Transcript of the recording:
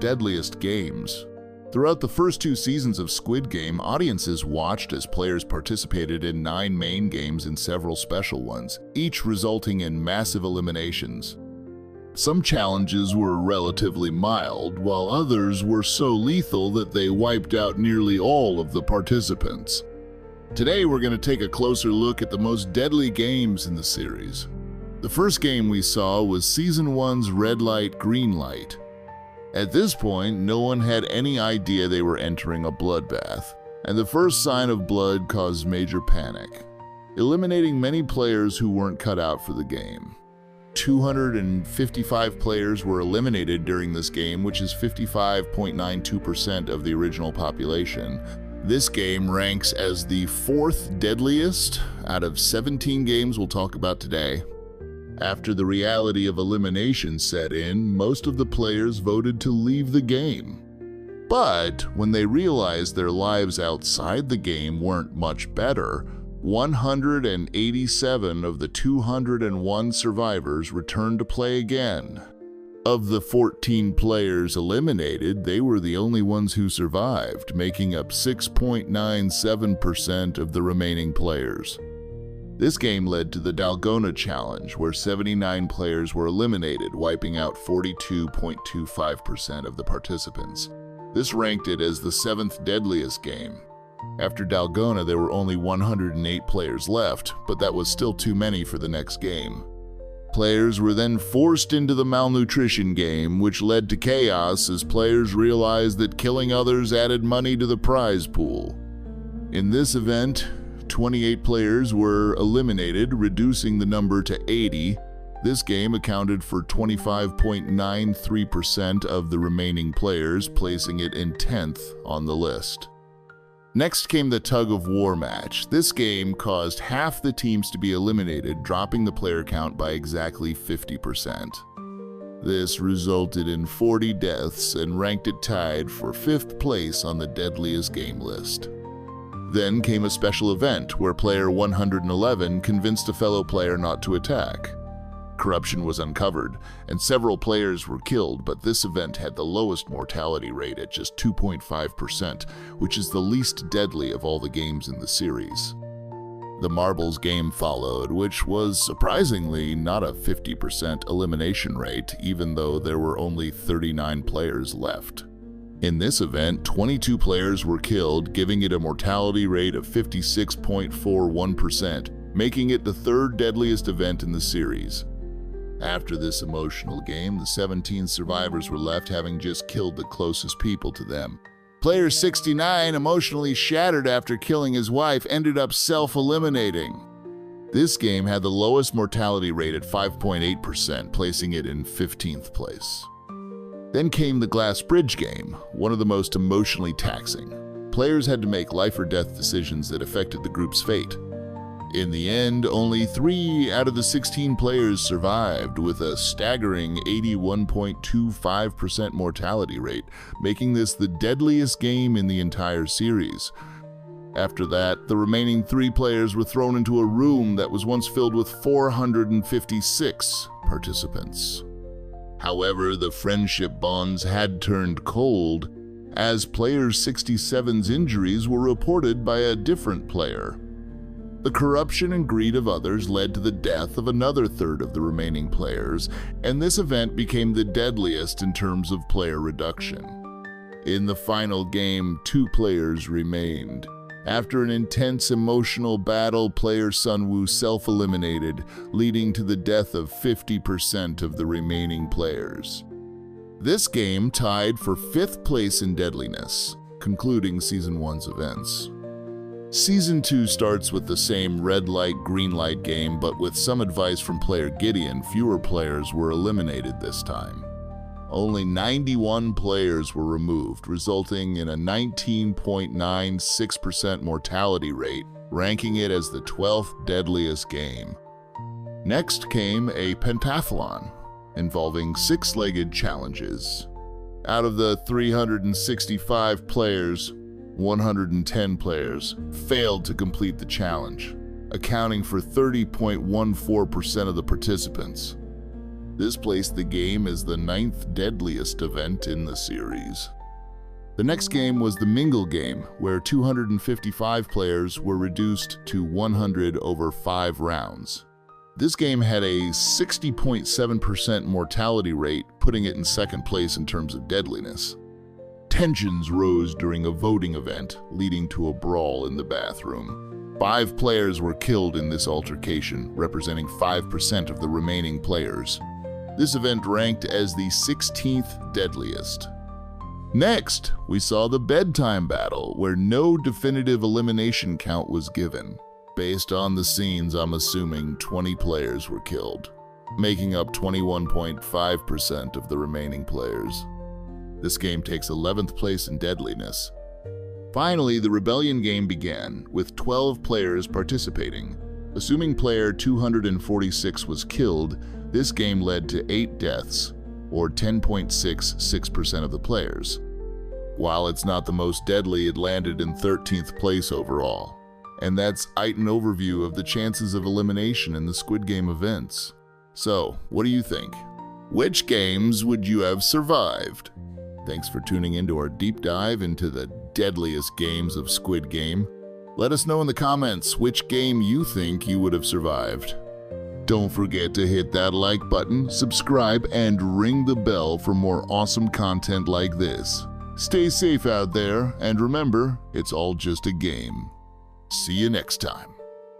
deadliest games. Throughout the first 2 seasons of Squid Game, audiences watched as players participated in 9 main games and several special ones, each resulting in massive eliminations. Some challenges were relatively mild, while others were so lethal that they wiped out nearly all of the participants. Today we're going to take a closer look at the most deadly games in the series. The first game we saw was Season 1's Red Light, Green Light. At this point, no one had any idea they were entering a bloodbath, and the first sign of blood caused major panic, eliminating many players who weren't cut out for the game. 255 players were eliminated during this game, which is 55.92% of the original population. This game ranks as the 4th deadliest out of 17 games we'll talk about today. After the reality of elimination set in, most of the players voted to leave the game. But when they realized their lives outside the game weren't much better, 187 of the 201 survivors returned to play again. Of the 14 players eliminated, they were the only ones who survived, making up 6.97% of the remaining players. This game led to the Dalgona Challenge, where 79 players were eliminated, wiping out 42.25% of the participants. This ranked it as the 7th deadliest game. After Dalgona, there were only 108 players left, but that was still too many for the next game. Players were then forced into the malnutrition game, which led to chaos as players realized that killing others added money to the prize pool. In this event, 28 players were eliminated, reducing the number to 80. This game accounted for 25.93% of the remaining players, placing it in 10th on the list. Next came the tug-of-war match. This game caused half the teams to be eliminated, dropping the player count by exactly 50%. This resulted in 40 deaths and ranked it tied for 5th place on the deadliest game list. Then came a special event where player 111 convinced a fellow player not to attack. Corruption was uncovered, and several players were killed, but this event had the lowest mortality rate at just 2.5%, which is the least deadly of all the games in the series. The marbles game followed, which was surprisingly not a 50% elimination rate, even though there were only 39 players left. In this event, 22 players were killed, giving it a mortality rate of 56.41%, making it the 3rd deadliest event in the series. After this emotional game, the 17 survivors were left, having just killed the closest people to them. Player 69, emotionally shattered after killing his wife, ended up self-eliminating. This game had the lowest mortality rate at 5.8%, placing it in 15th place. Then came the glass bridge game, one of the most emotionally taxing. Players had to make life or death decisions that affected the group's fate. In the end, only 3 out of the 16 players survived, with a staggering 81.25% mortality rate, making this the deadliest game in the entire series. After that, the remaining 3 players were thrown into a room that was once filled with 456 participants. However, the friendship bonds had turned cold, as player 67's injuries were reported by a different player. The corruption and greed of others led to the death of another third of the remaining players, and this event became the deadliest in terms of player reduction. In the final game, 2 players remained. After an intense emotional battle, player Sunwoo self-eliminated, leading to the death of 50% of the remaining players. This game tied for 5th place in deadliness, concluding Season 1's events. Season 2 starts with the same red light, green light game, but with some advice from player Gideon, fewer players were eliminated this time. Only 91 players were removed, resulting in a 19.96% mortality rate, ranking it as the 12th deadliest game. Next came a pentathlon, involving 6-legged challenges. Out of the 365 players, 110 players failed to complete the challenge, accounting for 30.14% of the participants. This placed the game as the 9th deadliest event in the series. The next game was the Mingle game, where 255 players were reduced to 100 over 5 rounds. This game had a 60.7% mortality rate, putting it in second place in terms of deadliness. Tensions rose during a voting event, leading to a brawl in the bathroom. 5 players were killed in this altercation, representing 5% of the remaining players. This event ranked as the 16th deadliest. Next, we saw the bedtime battle, where no definitive elimination count was given. Based on the scenes, I'm assuming 20 players were killed, making up 21.5% of the remaining players. This game takes 11th place in deadliness. Finally, the Rebellion game began, with 12 players participating. Assuming player 246 was killed, this game led to 8 deaths, or 10.66% of the players. While it's not the most deadly, it landed in 13th place overall. And that's an overview of the chances of elimination in the Squid Game events. So, what do you think? Which games would you have survived? Thanks for tuning into our deep dive into the deadliest games of Squid Game. Let us know in the comments which game you think you would have survived. Don't forget to hit that like button, subscribe, and ring the bell for more awesome content like this. Stay safe out there, and remember, it's all just a game. See you next time.